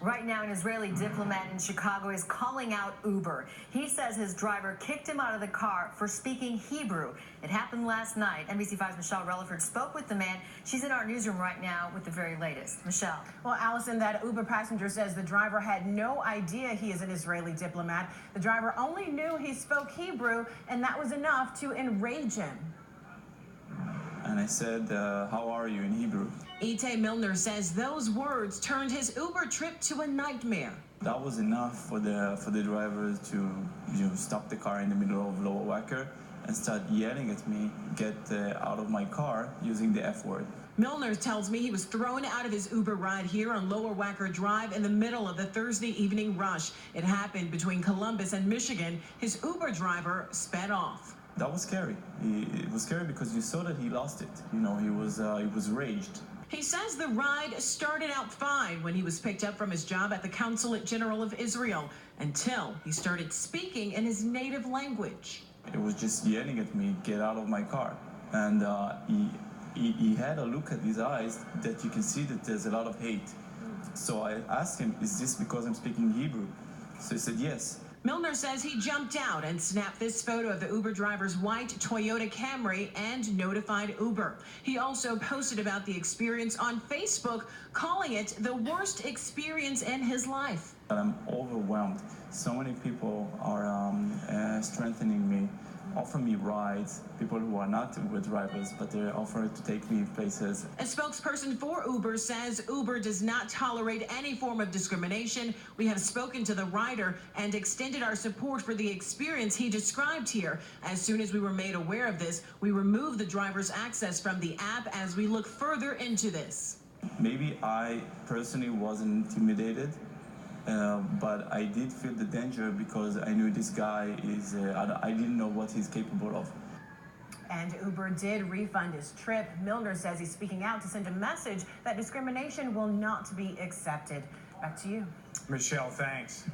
Right now, an Israeli diplomat in Chicago is calling out Uber. He says his driver kicked him out of the car for speaking Hebrew. It happened last night. NBC5's Michelle Relaford spoke with the man. She's in our newsroom right now with the very latest. Michelle. Well, Allison, that Uber passenger says the driver had no idea he is an Israeli diplomat. The driver only knew he spoke Hebrew, and that was enough to enrage him. And I said, how are you in Hebrew? Itay Milner says those words turned his Uber trip to a nightmare. That was enough for the driver to stop the car in the middle of Lower Wacker and start yelling at me, get out of my car, using the F word. Milner tells me he was thrown out of his Uber ride here on Lower Wacker Drive in the middle of the Thursday evening rush. It happened between Columbus and Michigan. His Uber driver sped off. That was scary. It was scary because you saw that he lost it. You know, he was raged. He says the ride started out fine when he was picked up from his job at the Consulate General of Israel until he started speaking in his native language. It was just yelling at me, get out of my car. And he had a look at his eyes that you can see that there's a lot of hate. So I asked him, is this because I'm speaking Hebrew? So he said yes. Milner says he jumped out and snapped this photo of the Uber driver's white Toyota Camry and notified Uber. He also posted about the experience on Facebook, calling it the worst experience in his life. I'm overwhelmed. So many people are strengthening me, offering me rides, people who are not Uber drivers, but they're offering to take me places. A spokesperson for Uber says Uber does not tolerate any form of discrimination. We have spoken to the rider and extended our support for the experience he described here. As soon as we were made aware of this, we removed the driver's access from the app as we look further into this. Maybe I personally wasn't intimidated, but I did feel the danger because I knew this guy is, I didn't know what he's capable of. And Uber did refund his trip. Milner says he's speaking out to send a message that discrimination will not be accepted. Back to you. Michelle, thanks.